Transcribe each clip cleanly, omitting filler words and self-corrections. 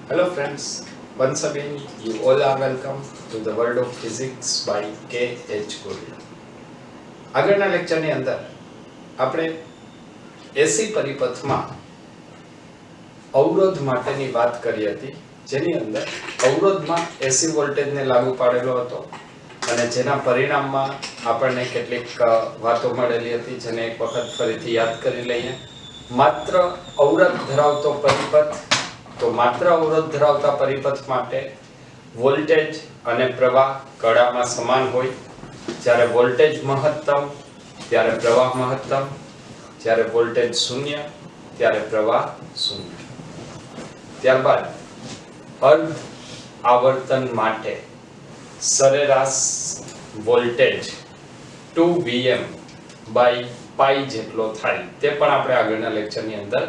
Hello friends, once again you all are welcome to the world of physics by K.H. Goyal. આગળના લેક્ચરની અંદર આપણે એસી પરિપથમાં અવરોધ માટેની વાત કરી હતી, જેની અંદર અવરોધમાં એસી વોલ્ટેજને લાગુ પાડેલો હતો અને જેના પરિણામમાં આપણને કેટલીક વાતો મળેલી હતી, જેને એક વખત ફરીથી યાદ કરી લઈએ. માત્ર અવરોધ ધરાવતો પરિપથ, તો માત્ર અવરોધ ધરાવતા પરિપથ માટે વોલ્ટેજ અને પ્રવાહ કડામાં સમાન હોય. જ્યારે વોલ્ટેજ મહત્તમ ત્યારે પ્રવાહ મહત્તમ, જ્યારે વોલ્ટેજ શૂન્ય ત્યારે પ્રવાહ શૂન્ય. ત્યારબાદ અર્ધ આવર્તન માટે સરેરાશ વોલ્ટેજ 2Vm બાય પાઈ જેટલો થાય, તે પણ આપણે આગળના લેક્ચરની અંદર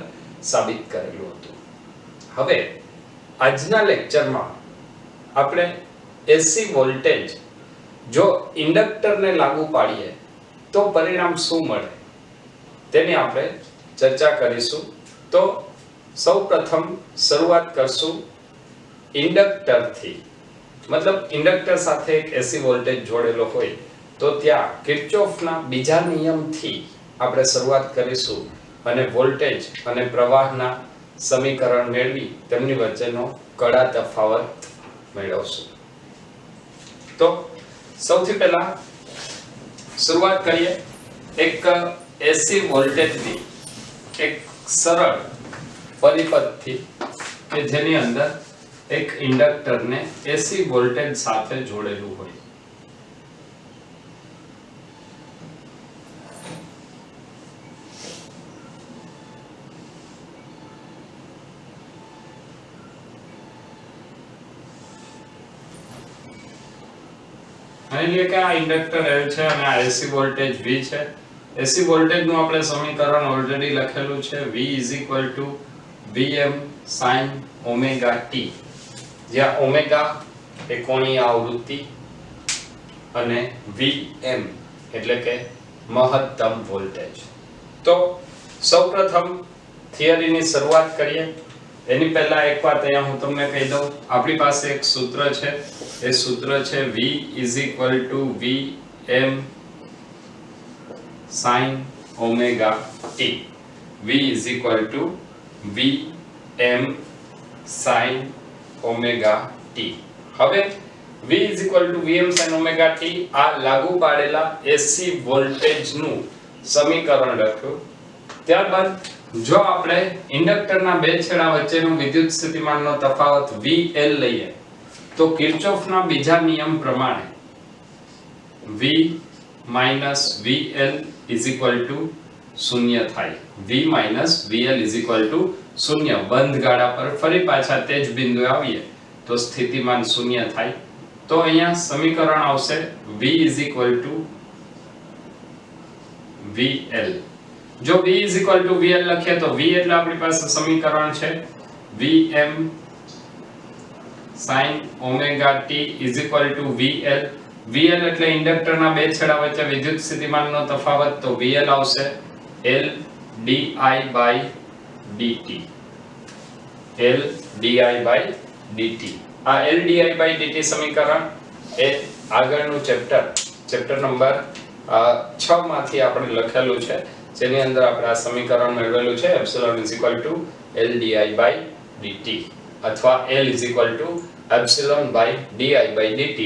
સાબિત કરેલું હતું. હવે આજના લેક્ચરમાં આપણે એસી વોલ્ટેજ જો ઇન્ડક્ટરને લાગુ પાડીએ તો પરિણામ શું મળે તેની આપણે ચર્ચા કરીશું. તો સૌપ્રથમ શરૂઆત કરશું ઇન્ડક્ટરથી. મતલબ ઇન્ડક્ટર સાથે એક એસી વોલ્ટેજ જોડેલો હોય તો ત્યાં કિર્ચોફના બીજા નિયમથી આપણે શરૂઆત કરીશું અને વોલ્ટેજ અને પ્રવાહના સમીકરણ મેળવી તેમની વચ્ચેનો કડા તફાવત મેળવશું. તો સૌથી પહેલા શરૂઆત કરીએ એક એસી વોલ્ટેજની એક સરળ પરિપથથી કે જેની અંદર એક ઇન્ડક્ટરને એસી વોલ્ટેજ સાથે જોડેલું હોય. એટલે કે આ ઇન્ડક્ટર L છે અને આ એસી વોલ્ટેજ V છે. એસી વોલ્ટેજ નું આપણે સમીકરણ ઓલરેડી લખેલું છે, V Vm sin omega t, જ્યાં ઓમેગા એ કોણીય આવૃત્તિ અને Vm એટલે કે મહત્તમ વોલ્ટેજ. તો સૌપ્રથમ થિયરીની શરૂઆત કરીએ. એની પહેલા એક વાત અહીંયા હું તમને કહી દઉં. આપણી પાસે એક સૂત્ર છે, એ સૂત્ર છે V Vm sin omega t. V Vm sin omega t. હવે V Vm sin omega t આ લાગુ પાડેલા એસી વોલ્ટેજનું સમીકરણ લખ્યું. ત્યારબાદ જો આપણે ઇન્ડક્ટરના બે છેડા વચ્ચેનું વિદ્યુત સ્થિતિમાનનો તફાવત VL લઈએ તો કિર્ચોફના બીજા નિયમ પ્રમાણે V VL શૂન્ય થાય. V VL શૂન્ય. બંધ ગાળા પર ફરી પાછા તે જ બિંદુએ આવીએ તો સ્થિતિમાન શૂન્ય થાય. તો અહીંયા સમીકરણ આવશે V VL. જો V VL લખીએ તો V એટલે આપણી પાસે સમીકરણ છે Vm sin omega t VL. VL એટલે ઇન્ડક્ટરના બે છેડા વચ્ચે વિદ્યુત સ્થિતિમાનનો તફાવત, તો VL આવશે L di by dt. L di by dt. આ L di by dt સમીકરણ એ આગળનું ચેપ્ટર નંબર 6 માંથી આપણે લખેલું છે, જેની અંદર આપણે આ સમીકરણ મેળવેલું છે epsilon L di by dt અથવા L epsilon by di by dt.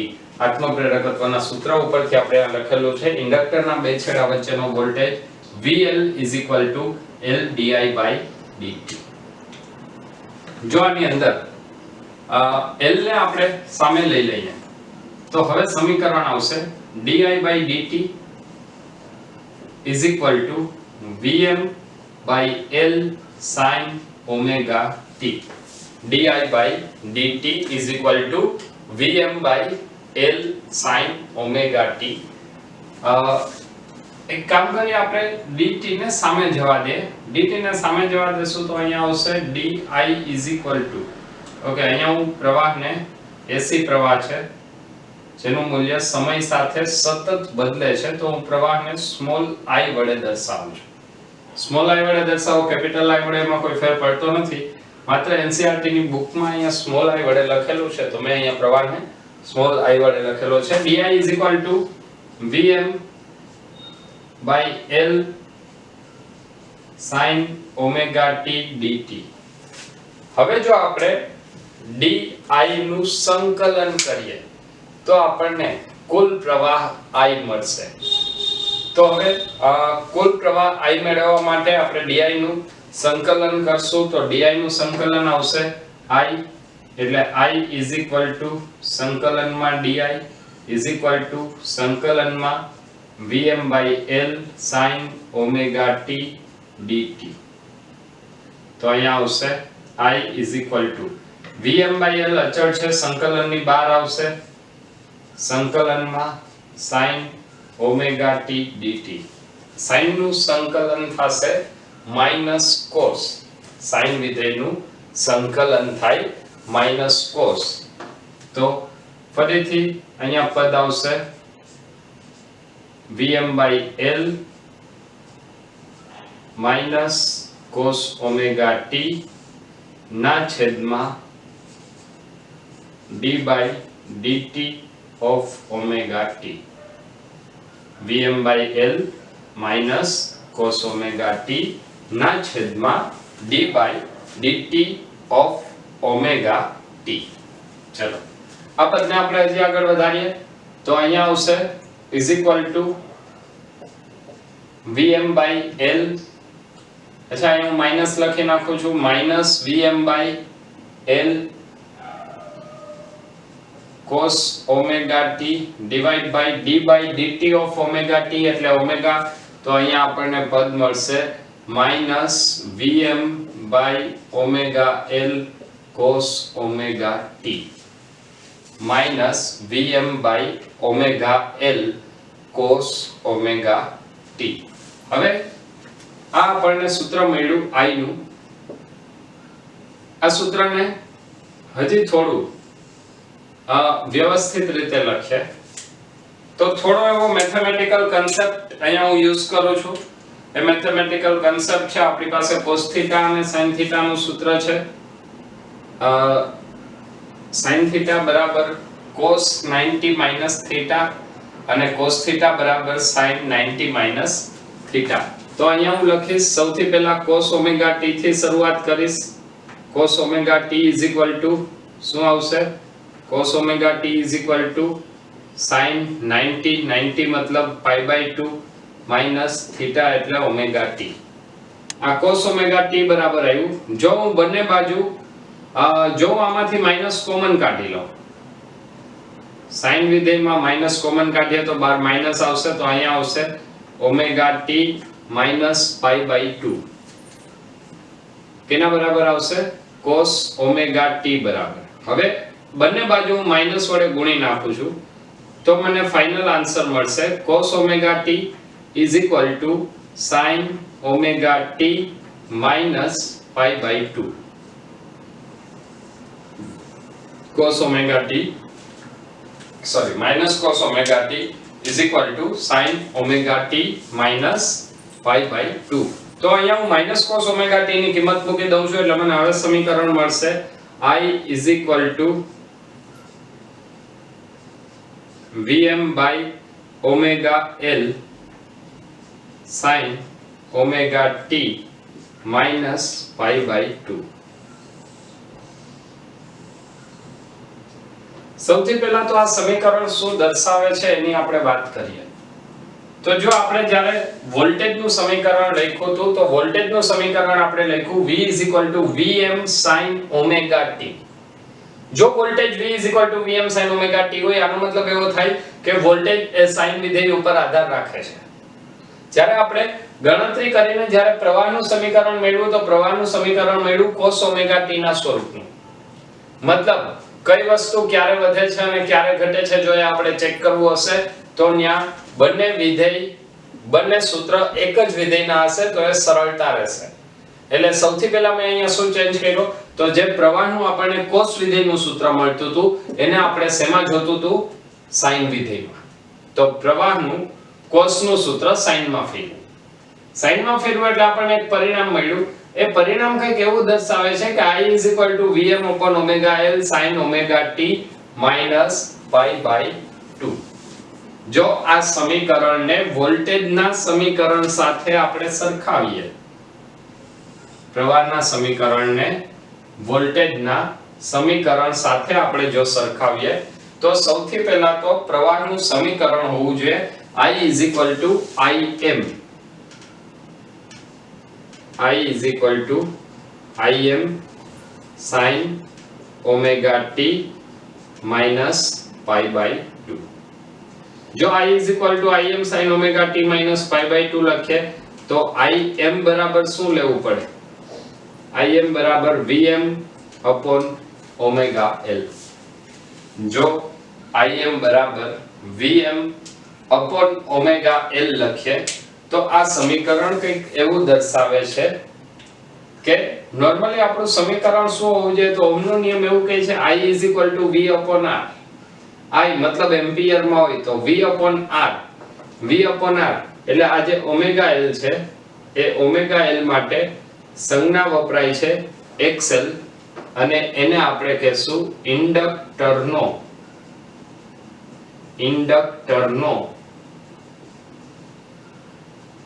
આત્મપ્રેરકત્વના સૂત્ર ઉપરથી આપણે આ લખેલું છે. ઇન્ડક્ટરના બે છેડા વચ્ચેનો voltage VL L di by dt. જો આની અંદર L ને આપણે સામે લઈ લઈએ તો હવે સમીકરણ આવશે di by dt Vm by L sin omega t. di by dt Vm by L sin omega t. એક કામ કરીએ, આપણે dt ને સામે જવા દે. dt ને સામે જવા દેશું તો અહીંયા આવશે di ઓકે. અહીંયા હું પ્રવાહને એસી પ્રવાહ છે જેનું મૂલ્ય સમય સાથે સતત બદલે છે, તો હું પ્રવાહને સ્મોલ i વડે દર્શાવું છું. સ્મોલ i વડે દર્શાવો, કેપિટલ I વડે એમાં કોઈ ફેર પડતો નથી. માત્ર NCERT ની બુકમાં અહીંયા સ્મોલ i વડે લખેલું છે, તો મેં અહીંયા પ્રવાહને સ્મોલ i વડે લખેલો છે. di vm by l sin omega t dt. હવે જો આપણે di નું સંકલન કરીએ તો આપણને કુલ પ્રવાહ i મળશે. તો હવે કુલ પ્રવાહ i મેળવવા માટે આપણે di નું સંકલન કરશું. તો di નું સંકલન આવશે i, એટલે i સંકલનમાં di સંકલનમાં vm by l sin omega t dt. તો અહીંયા આવશે i vm by l અચળ છે, સંકલનની બહાર આવશે, સંકલનમાં sin omega t dt. sin નું સંકલન થશે minus cos, sin વિધેયનું સંકલન થાય minus cos. તો ફરીથી અહીંયા પદ આવશે vm by l minus cos omega t ના છેદમાં d by dt of omega t. vm by l minus cos omega t ના છેદમાં d by dt of omega t. ચલો આ પદને આપણે હજી આગળ વધારીએ તો અહીંયા આવશે is equal to vm by l. अच्छा અહીં હું માઈનસ લખી નાખું છું, minus vm by l cos omega t divide by d by dt of omega t, એટલે ઓમેગા. તો અહીંયા આપણને પદ મળશે minus vm by omega l cos omega t minus vm by omega l cos omega t. હવે આ આપણને સૂત્ર મળ્યું i નું. આ સૂત્રને હજી થોડું વ્યવસ્થિત રીતે લખીએ તો થોડો એવો મેથેમેટિકલ કન્સેપ્ટ અહીંયા હું યુઝ કરું છું. એ મેથેમેટિકલ કન્સેપ્ટ છે આપણી પાસે cos θ અને sin θ નું સૂત્ર છે. sin θ બરાબર cos 90 minus θ અને cos θ બરાબર sin 90 minus θ. તો અહીંયા હું લખીશ, સૌથી પહેલા cos omega t થી શરૂઆત કરીશ. cos omega t is equal to શું આવશે? cos omega t is equal to sin 90, 90 मतलब pi by 2 minus theta એટલે omega t. આ cos omega t બરાબર આવ્યું. જો હું બંને બાજુ જો આમાંથી માઈનસ કોમન કાઢી લઉં, sin વિધેયમાં માઈનસ કોમન કાઢીએ તો બાર માઈનસ આવશે, તો અહીંયા આવશે omega t minus pi by 2. કેના બરાબર આવશે? cos omega t બરાબર. હવે બંને બાજુ હું માઈનસ વડે ગુણી નાખું છું તો મને ફાઇનલ આન્સર મળશે cos omega t is equal to sin omega t minus pi by 2. cos omega t minus cos omega t is equal to sin omega t minus pi by 2. તો અહીંયા હું minus cos omega t ની કિંમત મૂકી દઉં છું એટલે મને હવે સમીકરણ મળશે I is equal to vm by omega l sin omega t minus pi by 2. સૌથી પહેલા તો આ સમીકરણ શું દર્શાવે છે એની આપણે વાત કરીએ. તો જો આપણે જ્યારે વોલ્ટેજનું સમીકરણ લખ્યું હતું તો વોલ્ટેજનું સમીકરણ આપણે લખ્યું v vm sin omega t. જો voltage v vm sin omega t હોય આનો મતલબ એવો થાય કે વોલ્ટેજ એ સાઇન વિધેય ઉપર આધાર રાખે છે. જ્યારે આપણે ગણતરી કરીને જ્યારે પ્રવાહનું સમીકરણ મેળવ્યું તો પ્રવાહનું સમીકરણ મેળવ્યું cos omega t ના સ્વરૂપનું. મતલબ કઈ વસ્તુ ક્યારે વધે છે અને ક્યારે ઘટે છે જો એ આપણે ચેક કરવું હશે તો ત્યાં બંને વિધેય બંને સૂત્ર એક જ વિધેયના હશે તો એ સરળતા રહેશે. એટલે સૌથી પહેલા મેં અહીંયા શું ચેન્જ કર્યો તો જે પ્રવાહનું આપણને cos વિધેયનું સૂત્ર મળતું હતું એને આપણે શેમાં જોતું હતું? sin વિધેયમાં. તો પ્રવાહનું cos નું સૂત્ર sin માં ફેરવ્યું. sin માં ફેરવ્યું એટલે આપણને એક પરિણામ મળ્યું એ પરિણામ કંઈક એવું દર્શાવે છે કે I is equal to Vm upon omega L sin omega t minus pi by 2. જો આ સમીકરણને વોલ્ટેજના સમીકરણ સાથે આપણે સરખાવીએ, પ્રવાહના સમીકરણને વોલ્ટેજના સમીકરણ સાથે આપણે જો સરખાવીએ તો સૌથી પહેલા તો પ્રવાહનું સમીકરણ હોવું જોઈએ I is equal to Im. I is equal to Im sin omega t minus pi by 2. જો I is equal to Im sin omega t minus pi by 2 લખીએ તો Im બરાબર શું લેવું પડે? Im બરાબર Vm upon omega L. જો Im બરાબર Vm upon omega L લખીએ તો આ સમીકરણ કંઈક એવું દર્શાવે છે કે નોર્મલી આપણું સમીકરણ શું હોવું જોઈએ? તો ઓહમનો નિયમ એવું કહે છે I is equal to V upon R. I મતલબ એમ્પિયર માં હોય તો V upon R. V upon R એટલે આ જે ઓમેગા L છે એ ઓમેગા L માટે સંજ્ઞા વપરાય છે XL અને એને આપણે કહેશું ઇન્ડક્ટરનો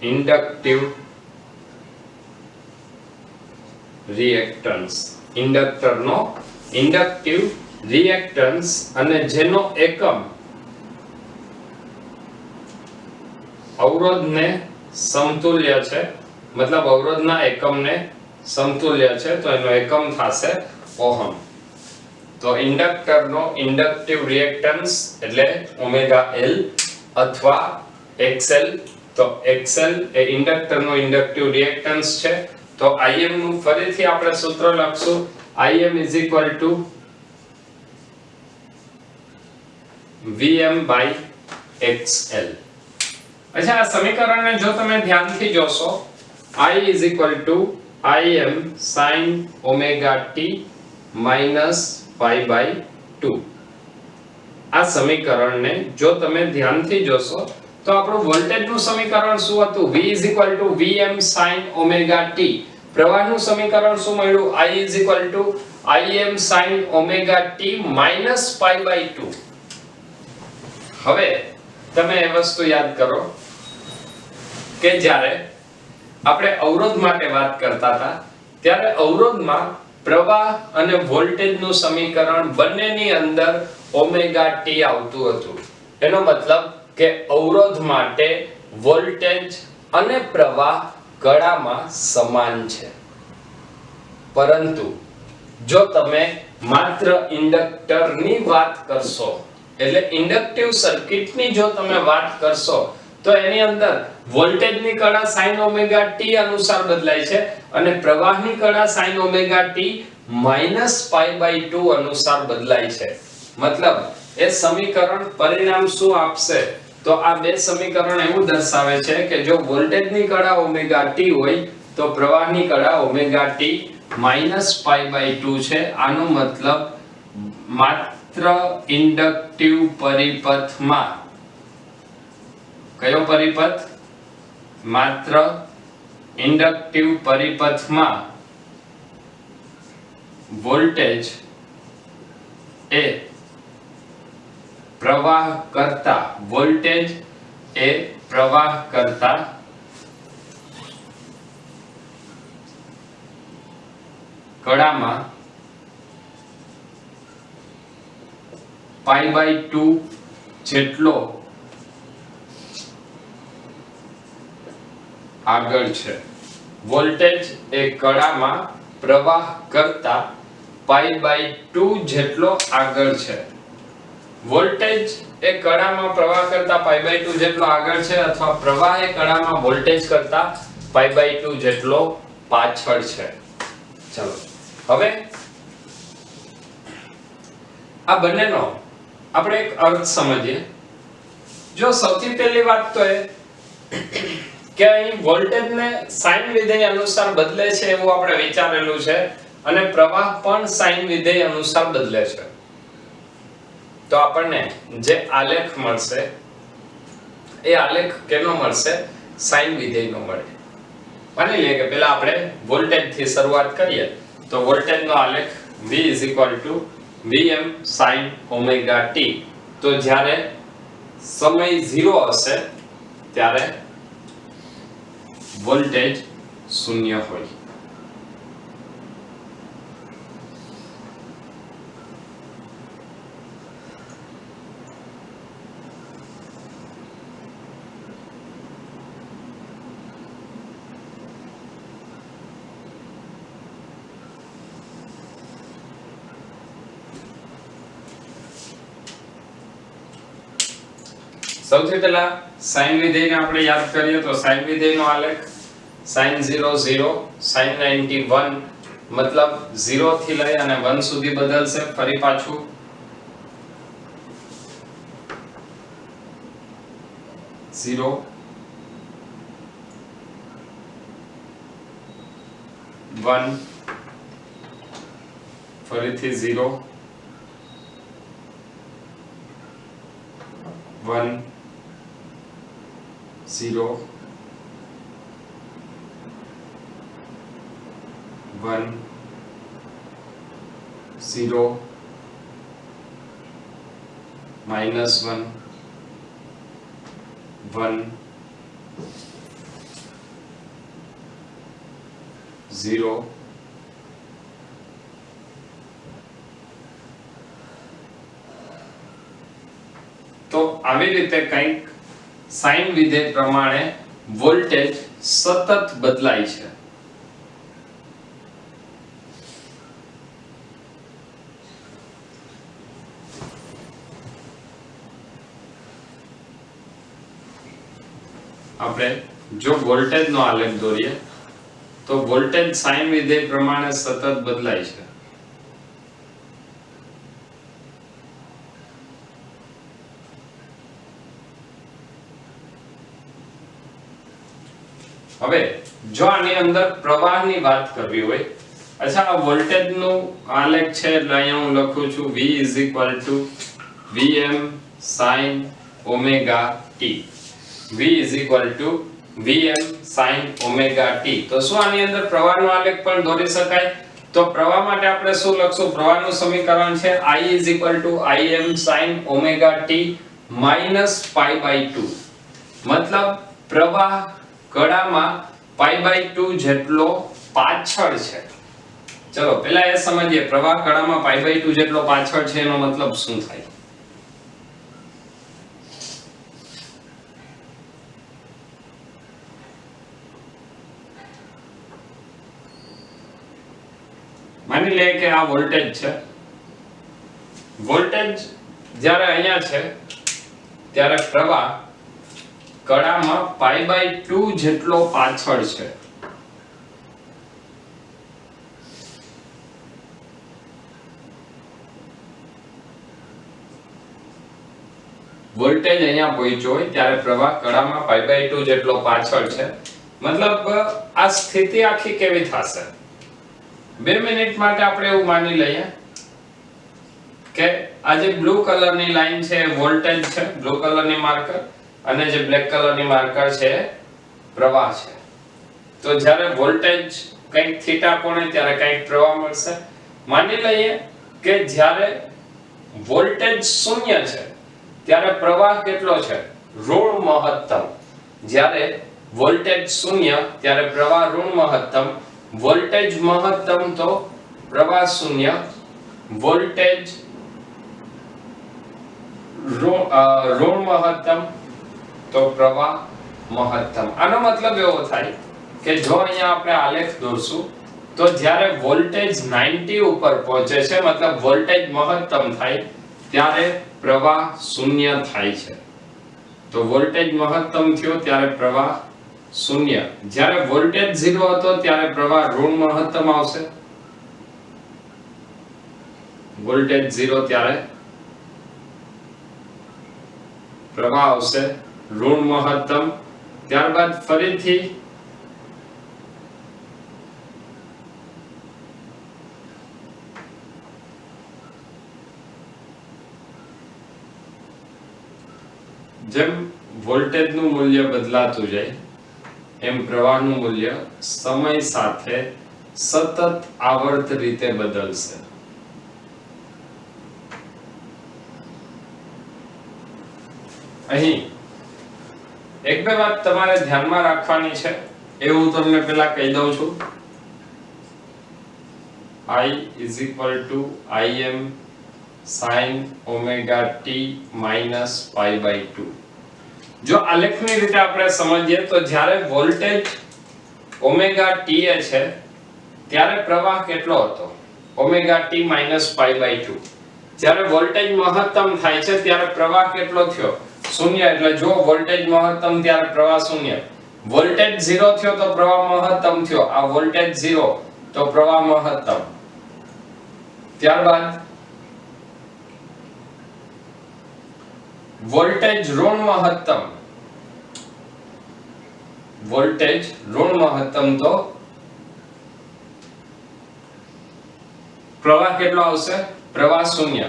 ઇન્ડક્ટિવ રિએક્ટન્સ. ઇન્ડક્ટરનો ઇન્ડક્ટિવ રિએક્ટન્સ અને જેનો એકમ અવરોધને સમતુલ્ય છે, મતલબ અવરોધના એકમને સમતુલ્ય છે તો એનો એકમ થશે ઓહમ. તો ઇન્ડક્ટરનો ઇન્ડક્ટિવ રિએક્ટન્સ એટલે ઓમેગા L અથવા XL. તો XL એ ઇન્ડક્ટરનો ઇન્ડક્ટિવ રિએક્ટન્સ છે. તો Im નું ફરીથી આપણે સૂત્ર લખશું Im is equal to Vm by XL. અચ્છા, આ સમીકરણને જો તમે ધ્યાનથી જોશો I is equal to Im sin omega t minus pi by 2. આ સમીકરણને જો તમે ધ્યાનથી જોશો તો આપણું વોલ્ટેજનું સમીકરણ શું હતું? V is equal to Vm sin omega t. પ્રવાહનું સમીકરણ શું મળ્યું? I is equal to Im sin omega t minus pi by 2. હવે તમે એ વસ્તુ યાદ કરો કે જ્યારે આપણે અવરોધ માટે વાત કરતા હતા ત્યારે અવરોધમાં પ્રવાહ અને વોલ્ટેજનું સમીકરણ બંનેની અંદર ઓમેગા t આવતું હતું. એનો મતલબ કે અવરોધ માટે વોલ્ટેજ અને પ્રવાહ કળામાં સમાન છે. પરંતુ જો તમે માત્ર ઇન્ડક્ટરની વાત કરશો, એટલે ઇન્ડક્ટિવ સર્કિટની જો તમે વાત કરશો તો એની અંદર વોલ્ટેજની કળા sin ઓમેગા t અનુસાર બદલાય છે અને પ્રવાહની કળા sin omega t minus pi by 2 અનુસાર બદલાય છે. મતલબ એ સમીકરણ પરિણામ શું આપશે? તો આ બે સમીકરણ એવું દર્શાવે છે કે જો વોલ્ટેજની કળા ઓમેગા t હોય તો પ્રવાહની કળા omega t minus pi by 2 છે. આનો મતલબ માત્ર ઇન્ડક્ટિવ પરિપથમાં, કયો પરિપથ? માત્ર ઇન્ડક્ટિવ પરિપથમાં વોલ્ટેજ એ પ્રવાહ કરતા કળામાં પાઈ બાય 2 જેટલો આગળ છે. વોલ્ટેજ એ કળામાં પ્રવાહ કરતા પાઈ બાય 2 જેટલો આગળ છે. વોલ્ટેજ એ કળામાં પ્રવાહ કરતા પાઈ બાય 2 જેટલો આગળ છે અથવા પ્રવાહ એ કળામાં વોલ્ટેજ કરતા પાઈ બાય 2 જેટલો પાછળ છે. ચલો હવે આ બંનેનો આપણે એક અર્થ સમજીએ. જો સૌથી પહેલી વાત તો એ કે અહીં વોલ્ટેજને સાઇન વિધેય અનુસાર બદલે છે એવું આપણે વિચારેલું છે અને પ્રવાહ પણ સાઇન વિધેય અનુસાર બદલે છે. તો આપણને જે આલેખ મળશે એ આલેખ કેનો મળશે? સાઇન વિધેયનો મળે. માની લઈએ કે પહેલા આપણે વોલ્ટેજ થી શરૂઆત કરીએ તો વોલ્ટેજ નો આલેખ V Vm sin omega t તો જ્યારે સમય 0 હશે ત્યારે વોલ્ટેજ શૂન્ય હોય. સૌથી પહેલા sin વિધેયને આપણે યાદ કરીએ તો sin વિધેયનો આલેખ sin 0 0 sin 90 1 મતલબ 0 થી લઈ અને 1 સુધી બદલશે. ફરી પાછું 0 1 ફરીથી 0 1 0 1 0 -1 1 0 તો આવી રીતે કંઈક સાઇન વિધેય પ્રમાણે વોલ્ટેજ સતત બદલાય છે. આપણે જો વોલ્ટેજ નો આલેખ દોરીએ તો વોલ્ટેજ સાઇન વિધેય પ્રમાણે સતત બદલાય છે. હવે જો આની અંદર પ્રવાહની વાત કરવી હોય, અચ્છા આ વોલ્ટેજ નું આલેખ છે એટલે અહીંયા હું લખું છું V Vm sin omega t. V Vm sin omega t. તો શું આની અંદર પ્રવાહનો આલેખ પણ દોરી શકાય? તો પ્રવાહ માટે આપણે શું લખશું? પ્રવાહનું સમીકરણ છે I Im sin omega t -π/2. મતલબ પ્રવાહ કડામાં π/2 જેટલો પાછળ છે. ચલો પહેલા એ સમજીએ પ્રવાહ કડામાં π/2 જેટલો પાછળ છે એનો મતલબ શું થાય? માની લે કે આ વોલ્ટેજ છે. વોલ્ટેજ જ્યારે અહીંયા છે ત્યારે પ્રવાહ કડામાં π/2 જેટલો પાછળ છે. વોલ્ટેજ અહીંયા પહોંચ્યો હોય ત્યારે પ્રવાહ કડામાં π/2 જેટલો પાછળ છે. મતલબ આ સ્થિતિ આખી કેવી થશે? 2 મિનિટ માટે આપણે એવું માની લઈએ કે આ જે બ્લુ કલરની લાઈન છે એ વોલ્ટેજ છે, બ્લુ કલરની માર્કર, અને જે બ્લેક કલરની માર્કર છે પ્રવાહ છે. તો જ્યારે વોલ્ટેજ કંઈક થીટા કોણે ત્યારે કંઈક પ્રવાહ મળશે. માની લઈએ કે જ્યારે વોલ્ટેજ શૂન્ય છે ત્યારે પ્રવાહ કેટલો છે? ઋણ મહત્તમ. જ્યારે વોલ્ટેજ શૂન્ય ત્યારે પ્રવાહ ઋણ મહત્તમ. વોલ્ટેજ મહત્તમ તો પ્રવાહ શૂન્ય. વોલ્ટેજ ઋણ મહત્તમ તો પ્રવાહ મહત્તમ. આનો મતલબ એવો થાય કે જો અહીંયા આપણે આલેખ દોરશું તો જ્યારે વોલ્ટેજ 90 ઉપર પહોંચે છે, મતલબ વોલ્ટેજ મહત્તમ થાય ત્યારે પ્રવાહ શૂન્ય થાય છે. તો વોલ્ટેજ મહત્તમ થયો ત્યારે પ્રવાહ શૂન્ય. જ્યારે વોલ્ટેજ 0 હતો ત્યારે પ્રવાહ ઋણ મહત્તમ આવશે. વોલ્ટેજ 0 ત્યારે પ્રવાહ આવશે ઋણ મહત્તમ. ત્યારબાદ ફરીથી જેમ વોલ્ટેજ નું મૂલ્ય બદલાતું જાય એમ પ્રવાહનું મૂલ્ય સમય સાથે સતત આવર્ત રીતે બદલશે. અહીં એક બે વાત તમારે ધ્યાનમાં રાખવાની છે, એ હું તમને પહેલા કહી દઉં છું. I is equal to Im sin omega t minus pi by 2. જો આલેખની રીતે આપણે સમજીએ તો જ્યારે વોલ્ટેજ ઓમેગા t એ છે ત્યારે પ્રવાહ કેટલો હતો? Omega t minus pi by 2. જ્યારે વોલ્ટેજ મહત્તમ થાય છે ત્યારે પ્રવાહ કેટલો થયો? શૂન્ય. એટલે જો વોલ્ટેજ મહત્તમ ત્યારે પ્રવાહ શૂન્ય. વોલ્ટેજ 0 થયો તો પ્રવાહ મહત્તમ થયો. આ વોલ્ટેજ 0 તો પ્રવાહ મહત્તમ. ત્યારબાદ વોલ્ટેજ ઋણ મહત્તમ. વોલ્ટેજ ઋણ મહત્તમ તો પ્રવાહ કેટલો આવશે? પ્રવાહ શૂન્ય.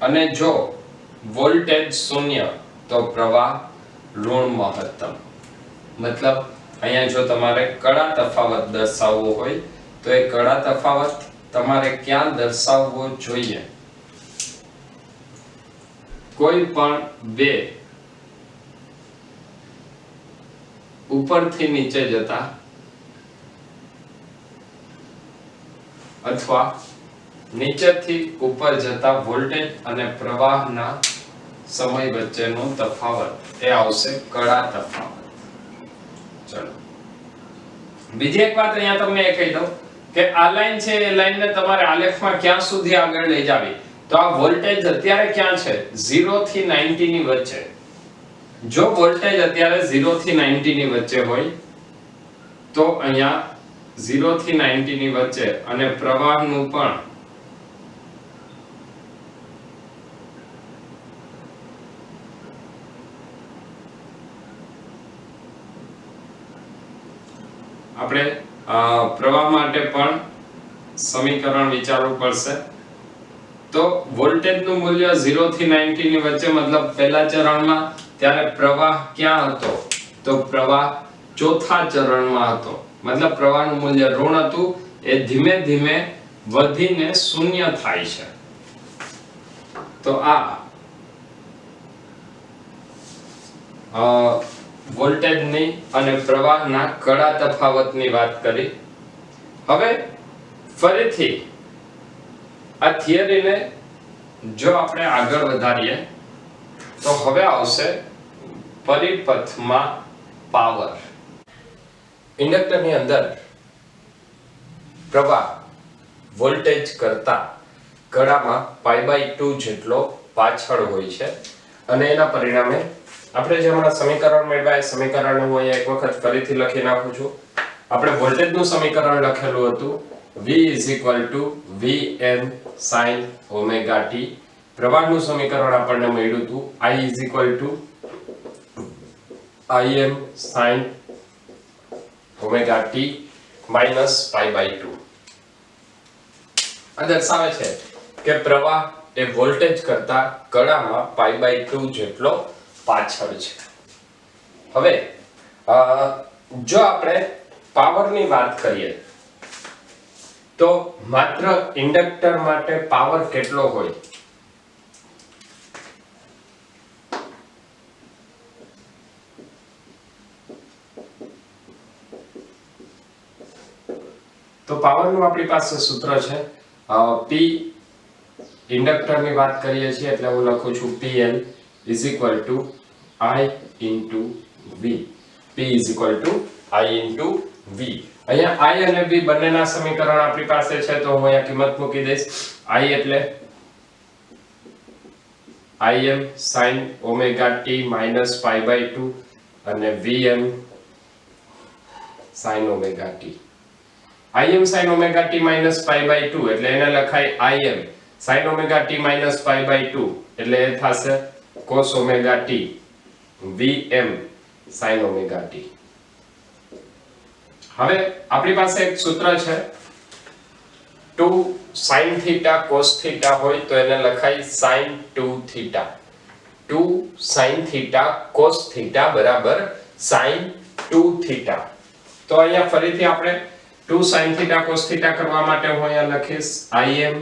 અને જો વોલ્ટેજ શૂન્ય તો પ્રવાહ ઋણ મહત્તમ. મતલબ અહીંયા જો તમારે કડા તફાવત દર્શાવવો હોય તો એ કડા તફાવત તમારે ક્યાં દર્શાવવો જોઈએ? કોઈ પણ બે ઉપરથી નીચે જતા અથવા નીચેથી ઉપર જતા વોલ્ટેજ અને પ્રવાહના સમય વચ્ચેનો તફાવત એ આવશે કડા તફાવત. ચલો બીજી એક વાત અહીંયા તમને એ કહી દઉં કે આ લાઈન છે એ લાઈનને તમારે આલેખમાં ક્યાં સુધી આગળ લઈ જાવી? તો આ વોલ્ટેજ અત્યારે ક્યાં છે? 0 થી 90 ની વચ્ચે. જો વોલ્ટેજ અત્યારે 0 થી 90 ની વચ્ચે હોય તો અહીંયા 0 થી 90 ની વચ્ચે અને પ્રવાહનું પણ આપણે પ્રવાહ માટે પણ સમીકરણ વિચારવું પડશે. તો વોલ્ટેજનું મૂલ્ય 0 થી 90 ની વચ્ચે મતલબ પહેલા ચરણમાં, ત્યારે પ્રવાહ ક્યાં હતો? તો પ્રવાહ ચોથા ચરણમાં હતો. મતલબ પ્રવાહનું મૂલ્ય ઋણ હતું, એ ધીમે ધીમે વધીને શૂન્ય થાય છે. તો આ વોલ્ટેજની અને પ્રવાહના કડા તફાવતની વાત કરી. હવે ફરીથી આ થિયરીને જો આપણે આગળ વધારીએ તો હવે આવશે પરિપથમાં પાવર. ઇન્ડક્ટરની અંદર પ્રવાહ વોલ્ટેજ કરતા કડામાં π/2 જેટલો પાછળ હોય છે અને એના પરિણામે આપણે જે હમણાં સમીકરણ મેળવ્યા એ સમીકરણને હું અહીંયા એક વખત ફરીથી લખી નાખું છું. આપણે વોલ્ટેજનું સમીકરણ લખેલું હતું V = Vn sin omega t. પ્રવાહનું સમીકરણ આપણને મળ્યું હતું I = Im sin omega t minus π/2. આ દર્શાવે છે કે પ્રવાહ એ વોલ્ટેજ કરતા કડામાં π/2 જેટલો પાછળ છે. હવે જો આપણે પાવરની વાત કરીએ તો માત્ર ઇન્ડક્ટર માટે પાવર કેટલો હોય? તો પાવરનું આપણી પાસે સૂત્ર છે P. ઇન્ડક્ટરની વાત કરીએ છીએ એટલે હું લખું છું PL = I × V. P = I × V. અહીંયા I અને V બંનેના સમીકરણ આપણી પાસે છે તો હું અહીંયા કિંમત મૂકી દઈશ. I એટલે Im sin omega t minus π/2 અને Vm sin omega t. Im sin omega t minus π/2 એટલે એને લખાય Im sin omega t minus π/2 એટલે એ થશે cos omega t. Vm sin omega t. હવે આપણી પાસે એક સૂત્ર છે 2 sin theta cos theta હોય તો એને લખાય sin 2 theta. 2 sin theta cos theta બરાબર sin 2 થીટા. તો અહીંયા ફરીથી આપણે 2 sin થીટા cos થીટા કરવા માટે હું અહીંયા લખીશ Im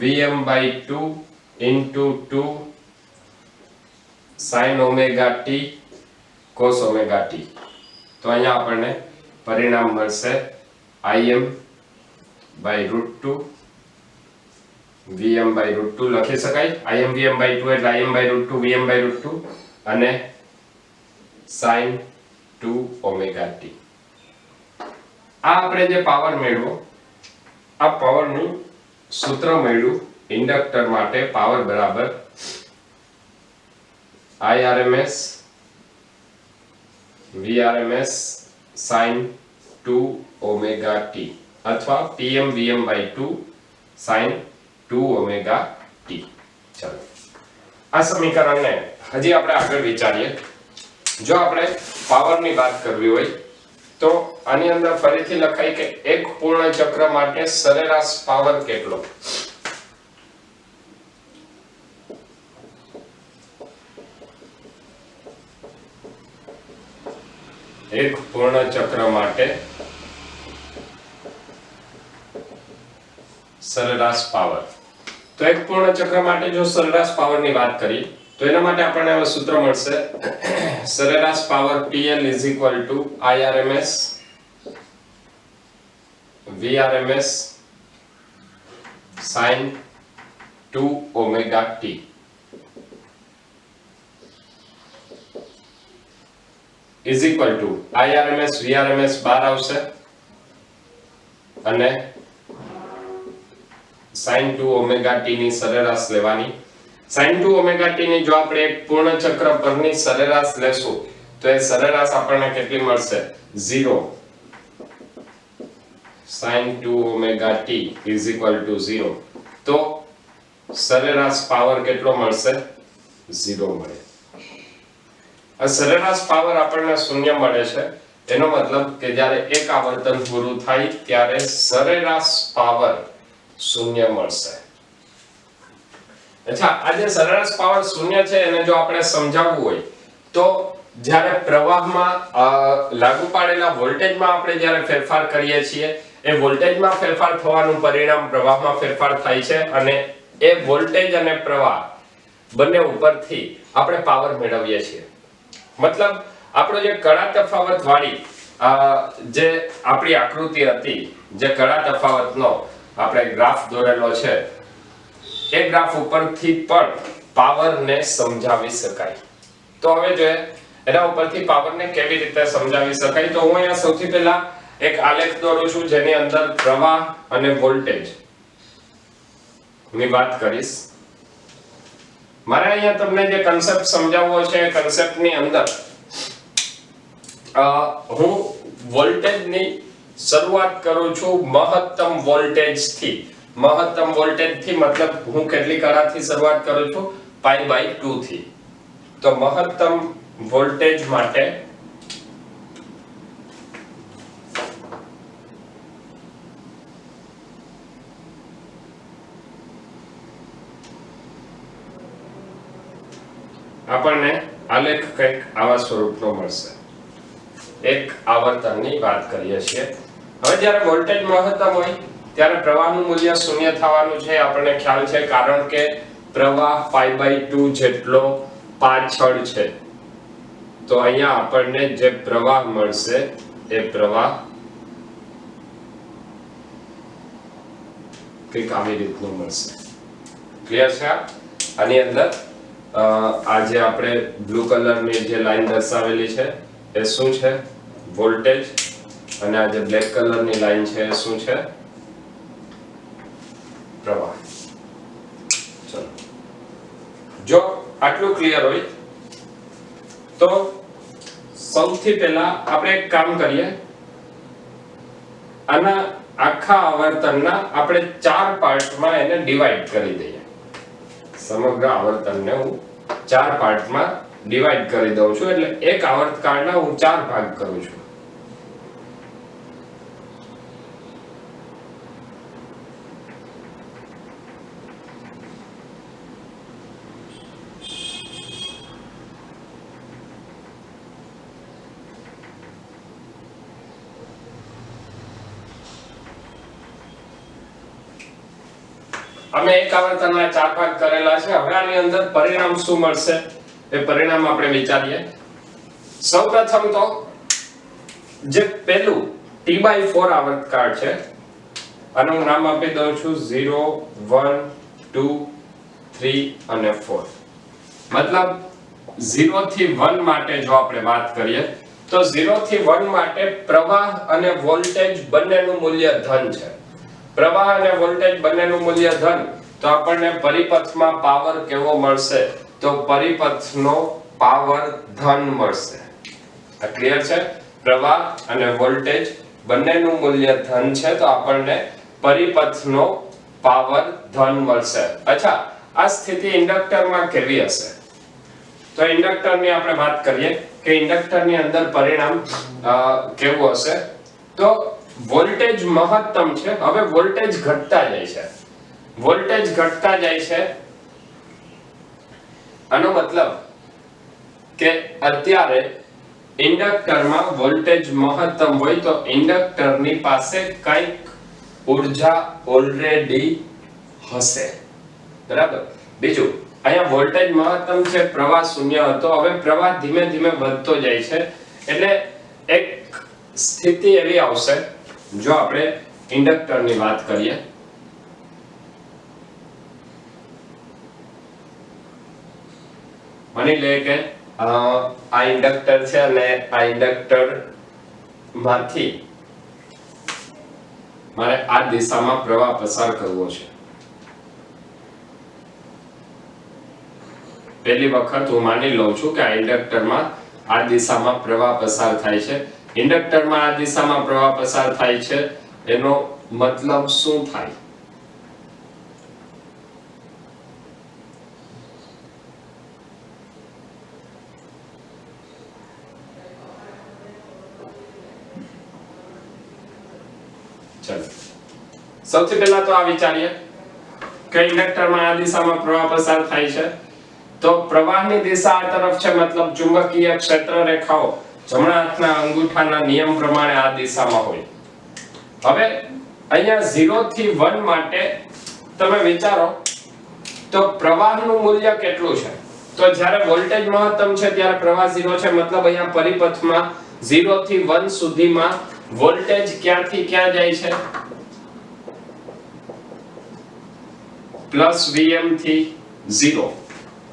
Vm/2 into 2 sin omega t cos omega t. તો અહીંયા આપણને પરિણામ મળશે Im/√2 Vm/√2 લખી શકાય. Im Vm/2 એટલે Im/√2 Vm/√2 અને sin 2 omega t. આ આપણે જે પાવર મેળવો, આ પાવરનું સૂત્ર મેળવ્યું ઇન્ડક્ટર માટે. પાવર બરાબર Irms Vrms sin 2 omega t અથવા Pm Vm/2 sin 2 omega t. ચાલો આ સમીકરણને હજી આપણે આગળ વિચારીએ. જો આપણે પાવરની વાત કરવી હોય તો આની અંદર ફરીથી લખાય કે એક પૂર્ણ ચક્ર માટે સરેરાશ પાવર કેટલો. એક પૂર્ણ ચક્ર માટે સરેરાશ પાવર. તો એક પૂર્ણ ચક્ર માટે જો સરેરાશ પાવરની વાત કરીએ તો એના માટે આપણને હવે સૂત્ર મળશે સરેરાશ power PL = Irms Vrms sin 2 omega t. is equal to Irms Vrms બાર આવશે અને sin 2 omega t ની સરેરાશ લેવાની. sin 2 omega t ની જો આપણે એક પૂર્ણ ચક્ર પરની સરેરાશ લેશું તો એ સરેરાશ આપણને કેટલી મળશે 0. sin 2 omega t is equal to 0. તો સરેરાશ પાવર કેટલો મળશે 0 મળે. આ સરેરાશ પાવર આપણને શૂન્ય મળે છે. એનો મતલબ કે જ્યારે એક આવર્તન પૂરું થાય ત્યારે સરેરાશ પાવર શૂન્ય મળશે. અચ્છા, આ જે સરેરાશ પાવર શૂન્ય છે એને જો આપણે સમજાવવું હોય તો જ્યારે પ્રવાહમાં લાગુ પાડેલા વોલ્ટેજમાં આપણે જ્યારે ફેરફાર કરીએ છીએ એ વોલ્ટેજમાં ફેરફાર થવાનું પરિણામ પ્રવાહમાં ફેરફાર થાય છે અને એ વોલ્ટેજ અને પ્રવાહ બંને ઉપરથી આપણે પાવર મેળવીએ છીએ. મતલબ આપણો જે કળા તફાવત વાળી જે આપણી આકૃતિ હતી, જે કળા તફાવતનો આપણે ગ્રાફ દોરેલો છે, એ ગ્રાફ ઉપરથી પણ પાવરને સમજાવી શકાય. તો હવે જોઈએ એના ઉપરથી પાવરને કેવી રીતે સમજાવી શકાય. તો હું અહીંયા સૌથી પહેલા એક આલેખ દોરું છું જેની અંદર પ્રવાહ અને વોલ્ટેજ ની વાત કરીશ. મારે અહીંયા તમને જે કન્સેપ્ટ સમજાવવો છે એ કન્સેપ્ટની અંદર હું વોલ્ટેજની શરૂઆત કરું છું મહત્તમ વોલ્ટેજથી. મહત્તમ વોલ્ટેજથી મતલબ હું કેટલી કળાથી શરૂઆત કરું છું π/2 થી. તો મહત્તમ વોલ્ટેજ માટે આપણને આલેખ કંઈક આવા સ્વરૂપનો મળશે. એક આવર્તનની વાત કરીએ છીએ. હવે જ્યારે વોલ્ટેજ મહત્તમ હોય ત્યારે પ્રવાહનું મૂલ્ય શૂન્ય થવાનું છે આપણને ખ્યાલ છે, કારણ કે પ્રવાહ π/2 જેટલો પાછળ છે. તો અહીંયા આપણને જે પ્રવાહ મળશે એ પ્રવાહ કંઈક આવી રીતનું મળશે. ક્લિયર છે? આની અંદર આજે આપણે બ્લુ કલરની જે લાઈન દર્શાવેલી છે એ શું છે? વોલ્ટેજ. અને આ જે બ્લેક કલરની લાઈન છે એ શું છે? પ્રવાહ. ચલો, જો આટલું ક્લિયર હોય તો સૌથી પહેલા આપણે એક કામ કરીએ. આના આખા આવર્તનના આપણે 4 પાર્ટમાં એને ડિવાઈડ કરી દઈએ. સમગ્ર આવર્તનને હું 4 પાર્ટમાં ડિવાઈડ કરી દઉં છું, એટલે એક આવર્તકાળના હું 4 ભાગ કરું છું. અમે એક આવર્તનના 4 ભાગ કરેલા છે. હવે આની અંદર પરિણામ શું મળશે એ પરિણામ આપણે વિચારીએ. સૌપ્રથમ તો જે પહેલું T/4 આવર્તકાળ છે, આનું હું નામ આપી દઉં છું 0 1 2 3 અને 4. મતલબ 0 થી 1 માટે જો આપણે વાત કરીએ તો 0 થી 1 માટે પ્રવાહ અને વોલ્ટેજ બંનેનું મૂલ્ય ધન છે. પ્રવાહ અને વોલ્ટેજ બંનેનું મૂલ્ય ધન, તો આપણને પરિપથમાં પાવર કેવો મળશે? તો પરિપથનો પાવર ધન મળશે. આ ક્લિયર છે? પ્રવાહ અને વોલ્ટેજ બંનેનું મૂલ્ય ધન છે, તો આપણને પરિપથનો પાવર ધન મળશે. અચ્છા, આ સ્થિતિ ઇન્ડક્ટરમાં કેવી હશે? તો ઇન્ડક્ટરની આપણે વાત કરીએ કે ઇન્ડક્ટરની અંદર પરિણામ કેવું હશે? તો વોલ્ટેજ મહત્તમ છે. હવે વોલ્ટેજ ઘટતા જાય છે, વોલ્ટેજ ઘટતા જાય છે. આનો મતલબ કે અત્યારે ઇન્ડક્ટરમાં વોલ્ટેજ મહત્તમ હોય તો ઇન્ડક્ટરની પાસે કંઈક ઊર્જા ઓલરેડી હશે, બરાબર. બીજું, અહીંયા વોલ્ટેજ મહત્તમ છે, પ્રવાહ શૂન્ય હતો. હવે પ્રવાહ ધીમે ધીમે વધતો જાય છે, એટલે એક સ્થિતિ એવી આવશે, જો આપણે ઇન્ડક્ટરની વાત કરીએ, માની લે કે આ ઇન્ડક્ટર છે અને આ ઇન્ડક્ટર માંથી મારે આ દિશામાં પ્રવાહ પસાર કરવો છે. પહેલી વખત હું માની લઉં છું કે આ ઇન્ડક્ટરમાં આ દિશામાં પ્રવાહ પસાર થાય છે. ઇન્ડક્ટરમાં આ દિશામાં પ્રવાહ પસાર થાય છે, એનો મતલબ શું થાય? ચલો, સૌથી પહેલા તો આ વિચારીએ કે ઇન્ડક્ટરમાં આ દિશામાં પ્રવાહ પસાર થાય છે, તો પ્રવાહની દિશા આ તરફ છે, મતલબ ચુંબકીય ક્ષેત્ર રેખાઓ જમણા હાથના અંગૂઠાના નિયમ પ્રમાણે આ દિશામાં હોય. હવે અહીંયા 0 થી 1 માટે તમે વિચારો તો પ્રવાહનું મૂલ્ય કેટલું છે? તો જ્યારે વોલ્ટેજ મહત્તમ છે ત્યારે પ્રવાહ 0 છે, મતલબ અહીંયા પરિપથમાં 0 થી 1 સુધીમાં વોલ્ટેજ ક્યાંથી ક્યાં જાય છે? +Vm થી 0,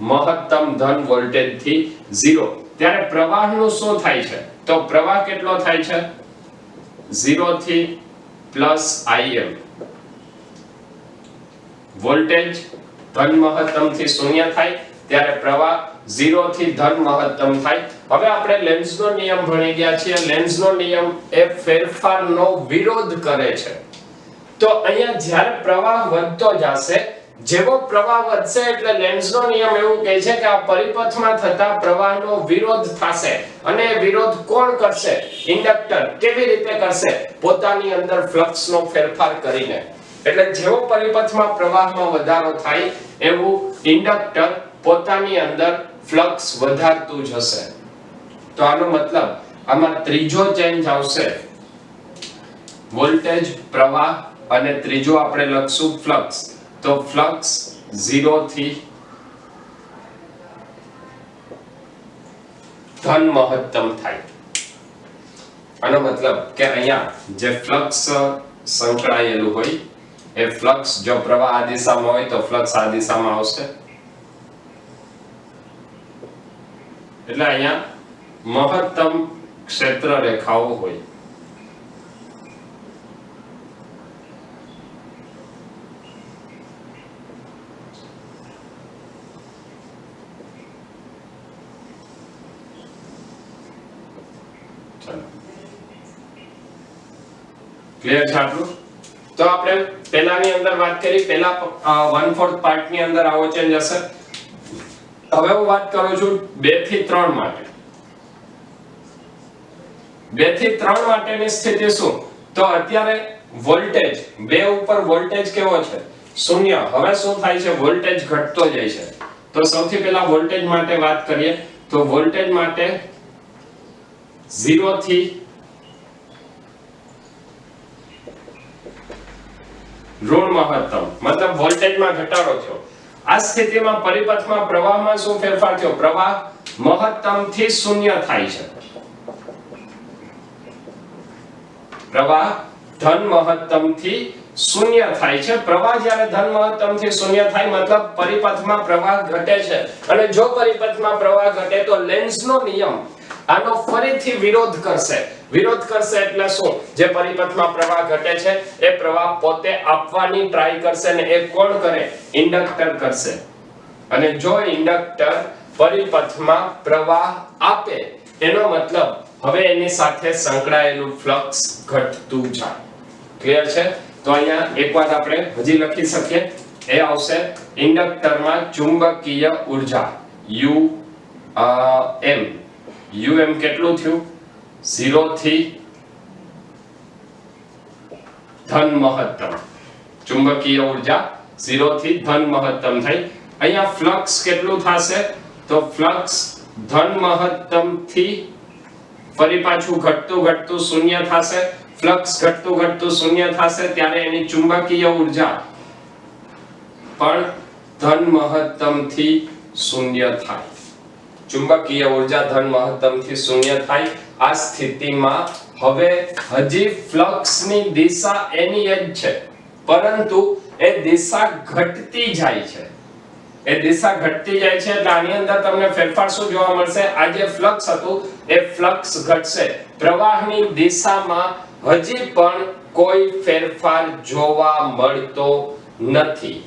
મહત્તમ ધન વોલ્ટેજ થી 0. ત્યારે પ્રવાહનું શું થાય છે? તો પ્રવાહ કેટલો થાય છે? 0 થી +Im. વોલ્ટેજ ધન મહત્તમ થી 0 થાય ત્યારે પ્રવાહ 0 થી ધન મહત્તમ થાય. હવે આપણે લેન્ઝનો નિયમ ભણી ગયા છીએ. લેન્ઝનો નિયમ એ ફેરફારનો વિરોધ કરે છે. તો અહીંયા જ્યારે પ્રવાહ વધતો જશે, જેવો પ્રવાહ વધશે એટલે લેન્ઝનો નિયમ એવું કહે છે કે આ પરિપથમાં થતા પ્રવાહનો વિરોધ થશે, અને વિરોધ કોણ કરશે? ઇન્ડક્ટર. કેવી રીતે કરશે? પોતાની અંદર ફ્લક્સનો ફેરફાર કરીને. એટલે જેવો પરિપથમાં પ્રવાહમાં વધારો થાય એવું ઇન્ડક્ટર પોતાની અંદર ફ્લક્સ વધારતું જશે. તો આનો મતલબ આમાં ત્રીજો ચેન્જ આવશે, વોલ્ટેજ, પ્રવાહ અને ત્રીજો આપણે લખશું ફ્લક્સ. તો ફ્લક્સ 0 થી ધન મહત્તમ થાય. આનો મતલબ કે અહીંયા જે ફ્લક્સ સંકળાયેલું હોય એ ફ્લક્સ, જો પ્રવાહ આ દિશામાં હોય તો ફ્લક્સ આ દિશામાં આવશે. એટલે અહીંયા મહત્તમ ક્ષેત્ર રેખાઓ હોય. ક્લિયર છે આટલું? તો આપણે પહેલાની અંદર વાત કરી, પહેલા 1/4 પાર્ટ ની અંદર આવો ચેન્જ હશે. હવે હું વાત કરું છું 2 થી 3 માટે. 2 થી 3 માટેની સ્થિતિ શું? તો અત્યારે વોલ્ટેજ 2 ઉપર વોલ્ટેજ કેવો છે? 0. હવે શું થાય છે? વોલ્ટેજ ઘટતો જાય છે. તો સૌથી પહેલા વોલ્ટેજ માટે વાત કરીએ તો વોલ્ટેજ માટે 0 થી ઋણ મહત્તમ મતલબ વોલ્ટેજમાં ઘટાડો થયો. આ સ્થિતિમાં પરિપથમાં પ્રવાહમાં શું ફેરફાર થયો? પ્રવાહ મહત્તમ થી શૂન્ય થાય છે. પ્રવાહ ધન મહત્તમ થી શૂન્ય થાય છે. પ્રવાહ જ્યારે ધન મહત્તમ થી શૂન્ય થાય મતલબ પરિપથમાં પ્રવાહ ઘટે છે. અને જો પરિપથમાં પ્રવાહ ઘટે તો લેન્ઝનો નિયમ આનો ફરીથી વિરોધ કરશે. વિરોધ કરશે એટલે શું? જે પરિપથમાં પ્રવાહ ઘટે છે એ પ્રવાહ પોતે આપવાની ટ્રાય કરશે ને એ કોણ કરે? ઇન્ડક્ટર કરશે. અને જો ઇન્ડક્ટર પરિપથમાં પ્રવાહ આપે એનો મતલબ હવે એની સાથે સંકળાયેલું ફ્લક્સ ઘટતું જાય. ક્લિયર છે? તો અહીંયા એક વાત આપણે હજી લખી શકીએ. એ આવશે ઇન્ડક્ટરમાં ચુંબકીય ઊર્જા UM કેટલું થયું? 0 થી ધન મહત્તમ. ચુંબકીય ઊર્જા 0 થી ધન મહત્તમ થઈ. અહીંયા ફ્લક્સ કેટલું થશે? તો ફ્લક્સ ધન મહત્તમ થી ફરી પાછું ઘટતું ઘટતું શૂન્ય થશે. ફ્લક્સ ઘટતું ઘટતું શૂન્ય થશે ત્યારે એની ચુંબકીય ઊર્જા પણ ધન મહત્તમ થી શૂન્ય થાય. ચુંબકીય ઊર્જા ધન મહત્તમ થી શૂન્ય થાય. આ સ્થિતિમાં હવે હજી ફ્લક્સની દિશા એની જ છે પરંતુ એ દિશા ઘટતી જાય છે. એ દિશા ઘટતી જાય છે એટલે આની અંદર તમને ફેરફાર શું જોવા મળશે? આ જે ફ્લક્સ હતું એ ફ્લક્સ ઘટશે. પ્રવાહની દિશામાં હજી પણ કોઈ ફેરફાર જોવા મળતો નથી.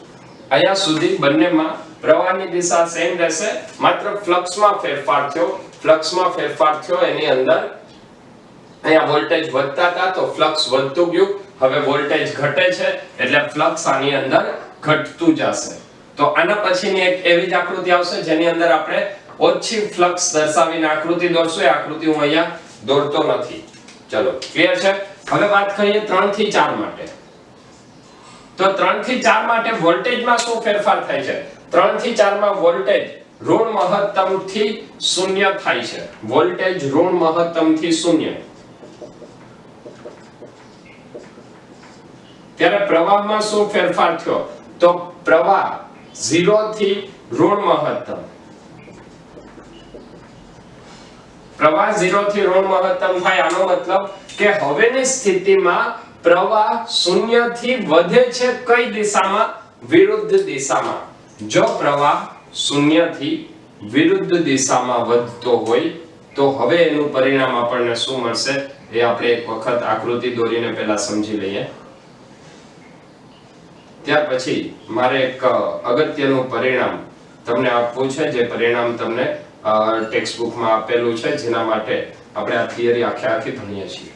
અહીંયા સુધી બંનેમાં પ્રવાહની દિશા સેમ રહેશે, માત્ર ફ્લક્સમાં ફેરફાર થયો. ફ્લક્સમાં ફેરફાર થયો એની અંદર અહીંયા વોલ્ટેજ વધતા હતા તો ફ્લક્સ વધતું ગયું. હવે વોલ્ટેજ ઘટે છે એટલે ફ્લક્સ આની અંદર ઘટતું જશે. તો આના પછીની એક એવી જ આકૃતિ આવશે જેની અંદર આપણે ઓછી ફ્લક્સ દર્શાવીને આકૃતિ દોરશું. એ આકૃતિ હું અહીંયા દોરતો નથી. ચલો ક્લિયર છે? હવે વાત કરીએ 3 થી 4 માટે. તો 3 થી 4 માટે વોલ્ટેજમાં શું ફેરફાર થાય છે? 3 થી 4 માં વોલ્ટેજ ઋણ મહત્તમ થી શૂન્ય થાય છે. વોલ્ટેજ ઋણ મહત્તમ થી શૂન્ય. ત્યારે પ્રવાહમાં શું ફેરફાર થયો? તો પ્રવાહ 0 થી ઋણ મહત્તમ. પ્રવાહ 0 થી ઋણ મહત્તમ થાય. આનો મતલબ કે હવેની સ્થિતિમાં પ્રવાહ 0 થી વધે છે કઈ દિશામાં? વિરુદ્ધ દિશામાં. જો પ્રવાહ 0 થી વિરુદ્ધ દિશામાં વધતો હોય તો હવે એનું પરિણામ આપણને શું મળશે એ આપણે એક વખત આકૃતિ દોરીને પહેલા સમજી લઈએ. ત્યાર પછી મારે એક અગત્યનું પરિણામ તમને આપવું છે, જે પરિણામ તમને ટેક્સ્ટ બુકમાં આપેલું છે, જેના માટે આપણે આ થિયરી આખી ભણીએ છીએ.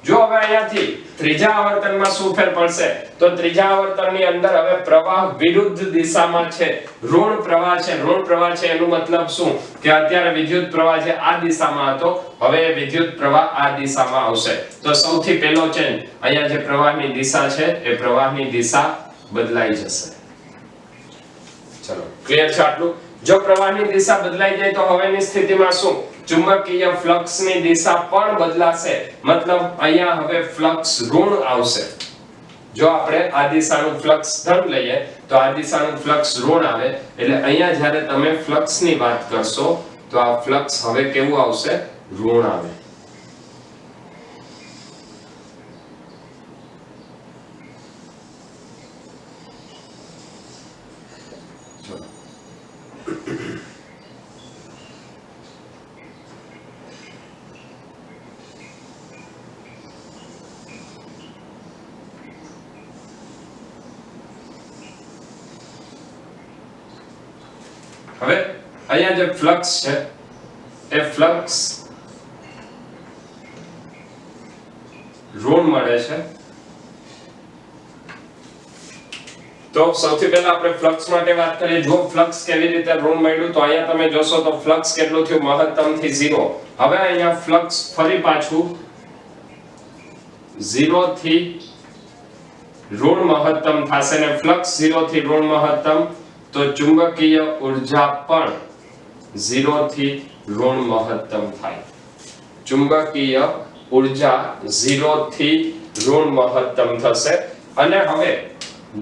જો હવે અહીંયાથી ત્રીજા આવર્તનમાં શું ફેર પડશે? તો ત્રીજા આવર્તનની અંદર હવે પ્રવાહ વિરુદ્ધ દિશામાં છે. ઋણ પ્રવાહ છે. ઋણ પ્રવાહ છે એનું મતલબ શું? કે અત્યારે વિદ્યુત પ્રવાહ જે આ દિશામાં હતો હવે વિદ્યુત પ્રવાહ આ દિશામાં આવશે. તો સૌથી પહેલો ચેન્જ અહીંયા જે પ્રવાહની દિશા છે એ પ્રવાહની દિશા બદલાઈ જશે. ચલો ક્લિયર છે આટલું? જો પ્રવાહની દિશા બદલાઈ જાય તો હવેની સ્થિતિમાં શું? ચુંબકીય ફ્લક્સની દિશા પણ બદલાશે. મતલબ અહીંયા હવે ફ્લક્સ ઋણ આવશે. જો આપણે આ દિશાનું ફ્લક્સ ધન લઈએ તો આ દિશાનું ફ્લક્સ ઋણ આવે. એટલે અહીંયા જ્યારે તમે ફ્લક્સની વાત કરશો તો આ ફ્લક્સ હવે કેવું આવશે? ઋણ આવે. હવે અહીંયા જે ફ્લક્સ છે એ ફ્લક્સ ઋણ મળે છે. તો સૌથી પહેલા આપણે ફ્લક્સ માટે વાત કરીએ. જો ફ્લક્સ કેવી રીતે ઋણ મળ્યું તો અહીંયા તમે જોશો તો ફ્લક્સ કેટલું થયું? મહત્તમ થી 0. હવે અહીંયા ફ્લક્સ ફરી પાછું 0 થી ઋણ મહત્તમ થશે ને ફ્લક્સ 0 થી ઋણ મહત્તમ તો ચુંબકીય ઊર્જા પણ 0 થી ઋણ મહત્તમ થાય. ચુંબકીય ઊર્જા 0 થી ઋણ મહત્તમ થશે. અને હવે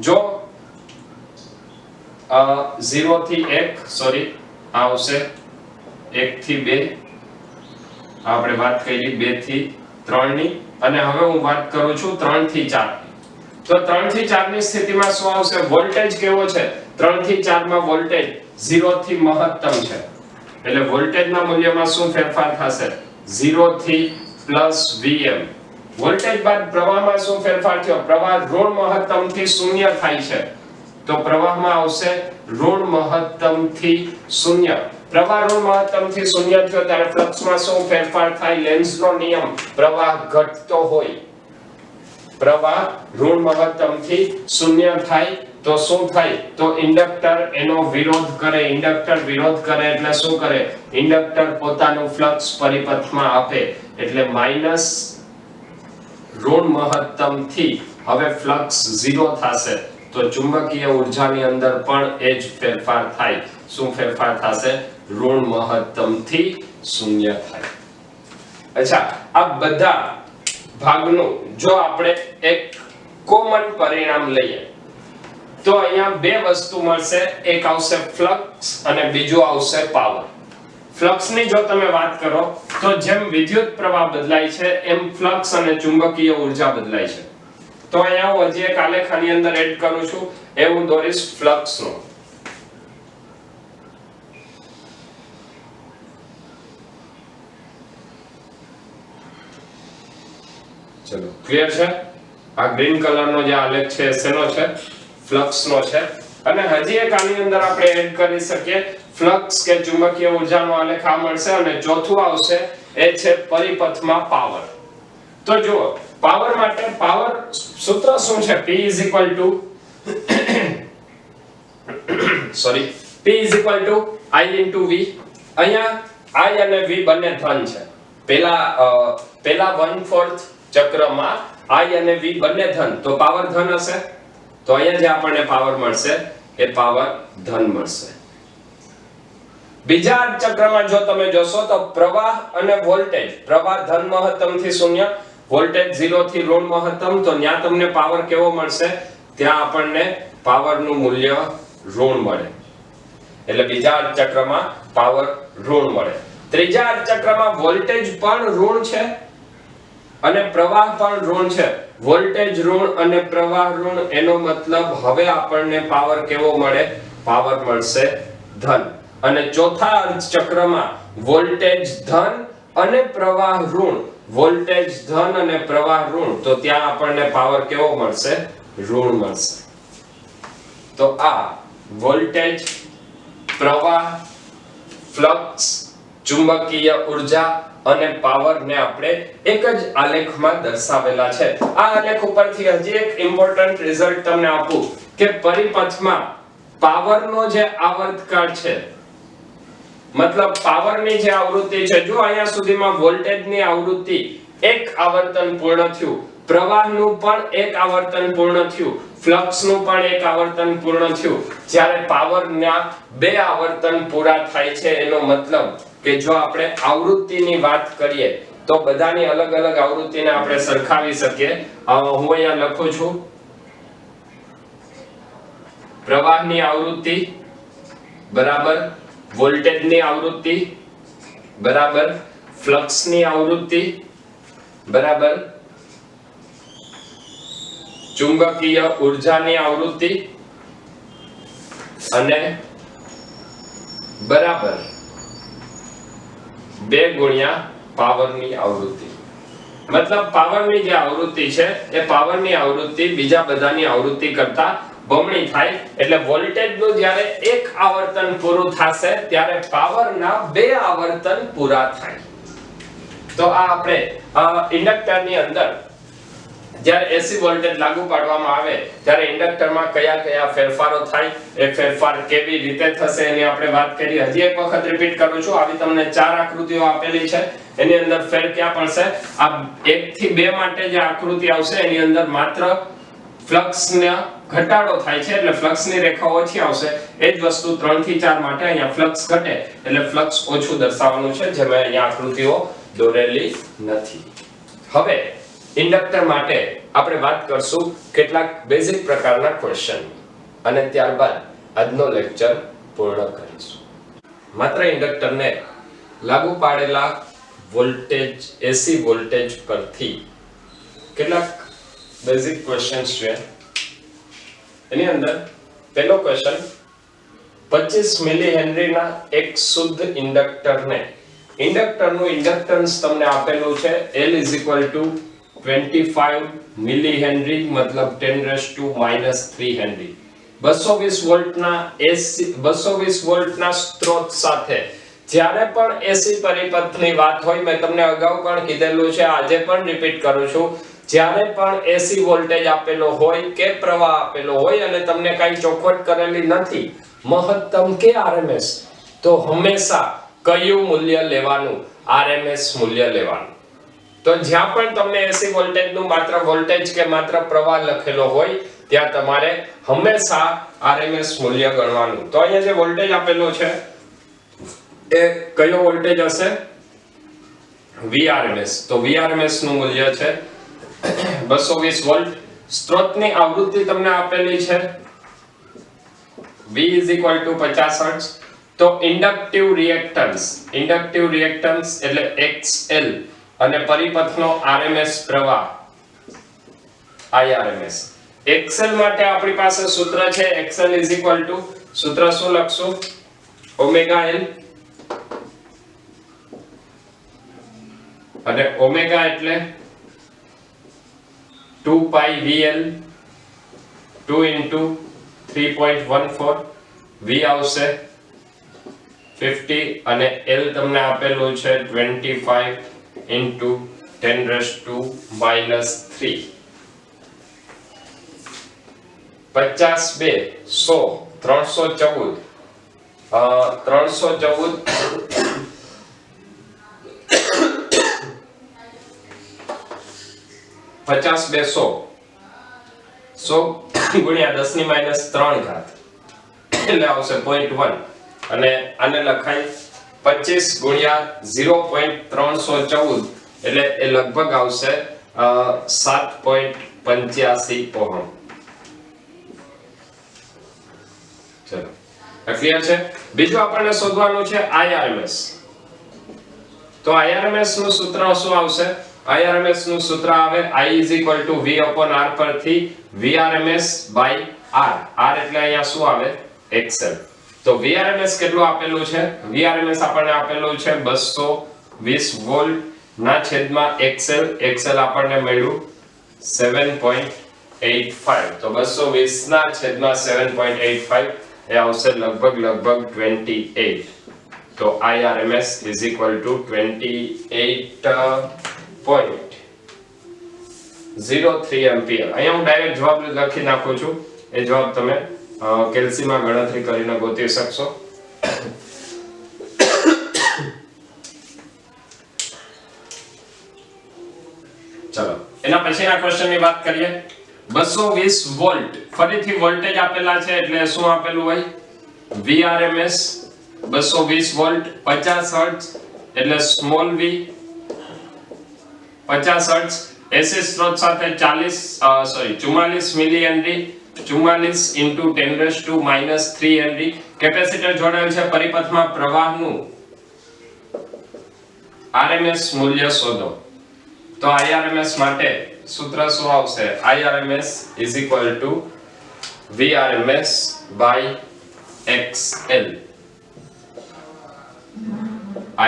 જો 0 થી 1 સોરી આવશે 1 થી 2 આપણે વાત કરી 2 થી 3 ની અને હવે હું વાત કરું છું 3 થી 4 તો 3 થી 4 ની સ્થિતિમાં શું આવશે વોલ્ટેજ કેવો છે 3 થી 4 માં વોલ્ટેજ 0 થી મહત્તમ છે એટલે વોલ્ટેજના મૂલ્યમાં શું ફેરફાર થશે 0 થી +Vm વોલ્ટેજ બાદ પ્રવાહમાં શું ફેરફાર થયો પ્રવાહ ઋણ મહત્તમ થી 0 થાય છે તો પ્રવાહમાં આવશે ઋણ મહત્તમ થી 0 પ્રવાહ ઋણ મહત્તમ થી 0 થયો ત્યારે ફ્લક્સમાં શું ફેરફાર થાય લેન્ઝનો નિયમ પ્રવાહ ઘટતો હોય પ્રવાહ ઋણ મહત્તમ થી 0 થાય તો શું થાય તો ઇન્ડક્ટર એનો વિરોધ કરે ઇન્ડક્ટર વિરોધ કરે એટલે શું કરે ઇન્ડક્ટર પોતાનું ફ્લક્સ પરિપથમાં આપે એટલે માઈનસ ઋણ મહત્તમ થી હવે ફ્લક્સ 0 થશે તો ચુંબકીય ઊર્જાની અંદર પણ એ જ ફેરફાર થાય શું ફેરફાર થશે ઋણ મહત્તમ થી 0 થાય અચ્છા આ બધા ભાગનું જો આપણે એક કોમન પરિણામ લઈએ તો અહીંયા બે વસ્તુ મળશે એક આવશે ફ્લક્સ અને બીજું આવશે પાવર ફ્લક્સ ની જો તમે વાત કરો તો જેમ વિદ્યુત પ્રવાહ બદલાય છે એમ ફ્લક્સ અને ચુંબકીય ઊર્જા બદલાય છે તો અહીંયા હું હજી એક આલેખ આની અંદર એડ કરું છું એ હું દોરીશ ફ્લક્સ નો ચલો ક્લિયર છે આ ગ્રીન કલર નો જે આલેખ છે શેનો છે ફ્લક્સ નો છે અને હજી એક આની અંદર આપણે એડ કરી શકીએ ફ્લક્સ કે ચુંબકીય ઊર્જાનો આલેખ આ મળશે અને ચોથું આવશે એ છે પરિપથમાં પાવર તો જુઓ પાવર માટે પાવર સૂત્ર શું છે P sorry P I × V અહીંયા I અને V બંને ધન છે પેલા 1/4 ચક્રમાં I અને V બંને ધન તો પાવર ધન હશે તો અહીંયા જે આપણને પાવર મળશે એ પાવર ધન મળશે બીજા ચક્રમાં જો તમે જોશો તો પ્રવાહ અને વોલ્ટેજ પ્રવાહ ધન મહત્તમ થી 0 વોલ્ટેજ 0 થી ઋણ મહત્તમ તો ત્યાં તમને પાવર કેવો મળશે ત્યાં આપણને પાવરનું મૂલ્ય ઋણ મળે એટલે બીજા ચક્રમાં પાવર ઋણ મળે ત્રીજા ચક્રમાં વોલ્ટેજ પણ ઋણ છે અને પ્રવાહ પણ ઋણ છે વોલ્ટેજ ઋણ અને પ્રવાહ ઋણ એનો મતલબ હવે આપણને પાવર કેવો મળે પાવર મળશે ધન અને ચોથા ચક્રમાં વોલ્ટેજ ધન અને પ્રવાહ ઋણ વોલ્ટેજ ધન અને પ્રવાહ ઋણ તો ત્યાં આપણને પાવર કેવો મળશે ઋણ મળશે તો આ વોલ્ટેજ પ્રવાહ ફ્લક્સ ચુંબકીય ઊર્જા અને પાવર ને આપણે એક જ આલેખમાં દર્શાવેલા છે આ આલેખ ઉપરથી હજી એક ઇમ્પોર્ટન્ટ રિઝલ્ટ તમને આપું કે પરિપથમાં પાવરનો જે આવર્તકાળ છે મતલબ પાવરની જે આવૃત્તિ છે જો અહીંયા સુધીમાં વોલ્ટેજની આવૃત્તિ એક આવર્તન પૂર્ણ થયું પ્રવાહનું પણ એક આવર્તન પૂર્ણ થયું ફ્લક્સનું પણ એક આવર્તન પૂર્ણ થયું જ્યારે પાવરના બે આવર્તન પૂરા થાય છે એનો મતલબ કે જો આપણે આવૃત્તિની વાત કરીએ તો બધાની અલગ અલગ આવૃત્તિને આપણે સરખાવી શકીએ હું અહીંયા લખું છું પ્રવાહની આવૃત્તિ બરાબર વોલ્ટેજની આવૃત્તિ બરાબર ફ્લક્સની આવૃત્તિ બરાબર ચુંબકીય ઊર્જાની આવૃત્તિ અને બરાબર 2 ગુણ્યા પાવરની આવૃત્તિ મતલબ પાવરની જે આવૃત્તિ છે એ પાવરની આવૃત્તિ બીજા બધાની આવૃત્તિ કરતા બમણી થાય એટલે વોલ્ટેજનું જ્યારે એક આવર્તન પૂરું થશે ત્યારે પાવરના 2 આવર્તન પૂરા થાય તો આ આપણે ઇન્ડક્ટરની અંદર જ્યારે એસી વોલ્ટેજ લાગુ પાડવામાં આવે ત્યારે ઇન્ડક્ટરમાં કયા કયા ફેરફારો થાય એ ફેરફાર કેવી રીતે થશે એની આપણે વાત કરી હજી એક વખત રિપીટ કરું છું આવી તમને 4 આકૃતિઓ આપેલી છે એની અંદર ફેર ક્યાં પડશે આ 1 થી 2 માટે જે આકૃતિ આવશે એની અંદર માત્ર ફ્લક્સનો ઘટાડો થાય છે એટલે ફ્લક્સની રેખા ઓછી આવશે એ જ વસ્તુ 3 થી 4 માટે અહીંયા ફ્લક્સ ઘટે એટલે ફ્લક્સ ઓછું દર્શાવવાનું છે જે મેં અહીંયા આકૃતિઓ દોરેલી નથી હવે ઇન્ડક્ટર માટે આપણે વાત કરશું કેટલાક બેઝિક પ્રકારના ક્વેશ્ચન અને ત્યારબાદ આજનો લેક્ચર પૂર્ણ કરીશું. માત્ર ઇન્ડક્ટરને લાગુ પાડેલા વોલ્ટેજ એસી વોલ્ટેજ પરથી કેટલાક બેઝિક ક્વેશ્ચન્સ છે. એની અંદર પહેલો ક્વેશ્ચન 25 મિલી હેનરીના એક શુદ્ધ ઇન્ડક્ટરને ઇન્ડક્ટરનું ઇન્ડક્ટન્સ તમને આપેલું છે L = 25 મિલી હેનરી મતલબ 10⁻³ હેનરી. 220 વોલ્ટના એસી 220 વોલ્ટના સ્ત્રોત સાથે જ્યારે પણ એસી પરિપથની વાત હોય, મેં તમને અગાઉ પણ કીધેલું છે, આજે પણ રિપીટ કરું છું, જ્યારે પણ એસી વોલ્ટેજ આપેલો હોય કે પ્રવાહ આપેલો હોય અને તમને કાંઈ ચોખવટ કરેલી નથી મહત્તમ કે આરએમએસ, તો હંમેશા કયું મૂલ્ય લેવાનું? આરએમએસ મૂલ્ય લેવાનું. તો જ્યાં પણ તમને એસી વોલ્ટેજનું માત્ર વોલ્ટેજ કે માત્ર પ્રવાહ લખેલો હોય ત્યાં તમારે હંમેશા આરએમએસ મૂલ્ય ગણવાનું. તો અહીંયા જે વોલ્ટેજ આપેલો છે એ કયો વોલ્ટેજ હશે? VRMS. તો VRMS નું મૂલ્ય છે 220 વોલ્ટ. સ્ત્રોતની આવૃત્તિ તમને આપેલી છે V = 50 હર્ટ્ઝ. તો ઇન્ડક્ટિવ રિએક્ટન્સ એટલે XL અને પરિપથનો RMS પ્રવાહ IRMS. XL માટે આપણી પાસે સૂત્ર છે XL = સૂત્ર શું લખશું? ઓમેગા L અને ઓમેગા એટલે 2πVL 2 * 3.14. V આવશે 50 અને L તમને આપેલું છે 25 * 10⁻³ 50 2 100 314 50 2 100 ગુણ્યા 10⁻³ એટલે આવશે 0.1 અને આને લખાય 25 ગુણ્યા 0.314 એટલે એ લગભગ આવશે 7.85 ઓહમ. ચલો ક્લિયર છે. બીજું આપણને શોધવાનું છે IRMS. તો IRMS નું સૂત્ર શું આવશે? IRMS નું સૂત્ર આવે I = V/R પરથી VRMS/R. R એટલે અહીંયા શું આવે? XL. તો VRMS કેટલું આપેલું છે? VRMS આપણને આપેલું છે 220 વોલ્ટ ના છેદમાં XL આપણને મળ્યું 7.85. તો 220 ના છેદમાં 7.85 એ આવશે લગભગ 28. તો IRMS = 28.03 એમ્પિયર. અહીંયા હું ડાયરેક્ટ જવાબ લખી નાખું છું. એ જવાબ તમે કેલ્સીમાં ગણતરી કરીને ગોતી શકશો. ચલો એના પછીના ક્વેશ્ચનની વાત કરીએ. 220 વોલ્ટ, ફરીથી વોલ્ટેજ આપેલા છે એટલે શું આપેલું હોય? VRMS 220 વોલ્ટ 50 હર્ટ્ઝ એટલે સ્મોલ v 50 હર્ટ્ઝ. એસી સ્ત્રોત સાથે 44 મિલી હેનરી 44 * 10⁻³ હેનરી. કેપેસિટર જોડાયેલ છે. પરિપથમાં પ્રવાહનું RMS મૂલ્ય શોધો. તો IRMS માટે સૂત્ર શું આવશે? IRMS = VRMS/XL.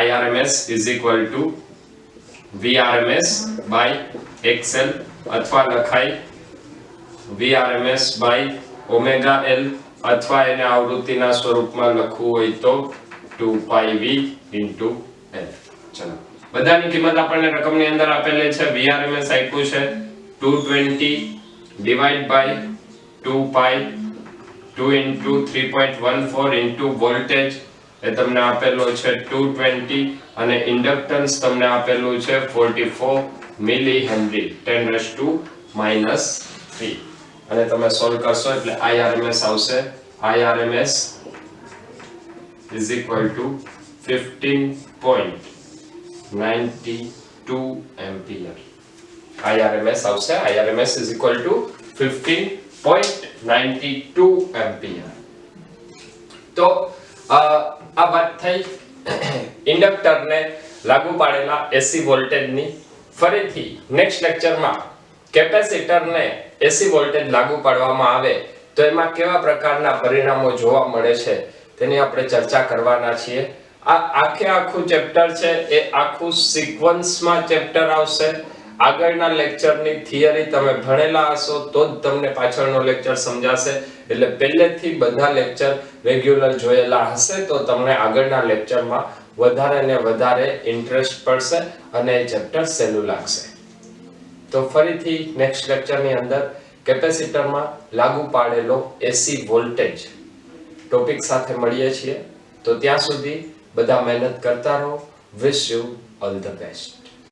IRMS = VRMS/XL અથવા લખાય VRMS/ωL અથવા એને આવૃત્તિના સ્વરૂપમાં લખવું હોય તો 2πV × L. ચલો બધાની કિંમત આપણને રકમની અંદર આપેલી છે. VRMS આપ્યું છે 220 / 2π 2 * 3.14 વોલ્ટેજ એ તમને આપેલો છે 220 અને ઇન્ડક્ટન્સ તમને આપેલું છે 44 મિલી હેનરી 10⁻³ અને તમે સોલ્વ કરશો એટલે IRMS આવશે IRMS = 15.92 એમ્પિયર. IRMS આવશે. IRMS is equal to 15.92 ampere. તો આ વાત થઈ ઇન્ડક્ટરને લાગુ પાડેલા એસી વોલ્ટેજની. ફરીથી નેક્સ્ટ લેક્ચરમાં કેપેસિટરને એસી વોલ્ટેજ લાગુ પાડવામાં આવે તો એમાં કેવા પ્રકારના પરિણામો જોવા મળે છે તેની આપણે ચર્ચા કરવાના છીએ. આ આખું ચેપ્ટર છે એ આખું સિક્વન્સમાં ચેપ્ટર આવશે. આગળના લેક્ચરની થિયરી તમે ભણેલા હશો તો જ તમને પાછળનો લેક્ચર સમજાશે. એટલે પહેલેથી બધા લેક્ચર રેગ્યુલર જોયેલા હશે તો તમને આગળના લેક્ચરમાં વધારે ને વધારે ઇન્ટરેસ્ટ પડશે અને ચેપ્ટર સહેલું લાગશે. તો ફરીથી નેક્સ્ટ લેક્ચરની અંદર કેપેસિટરમાં લાગુ પાડેલો એસી વોલ્ટેજ ટોપિક સાથે મળીએ છીએ. તો ત્યાં સુધી બધા મહેનત કરતા રહો. Wish you all the best.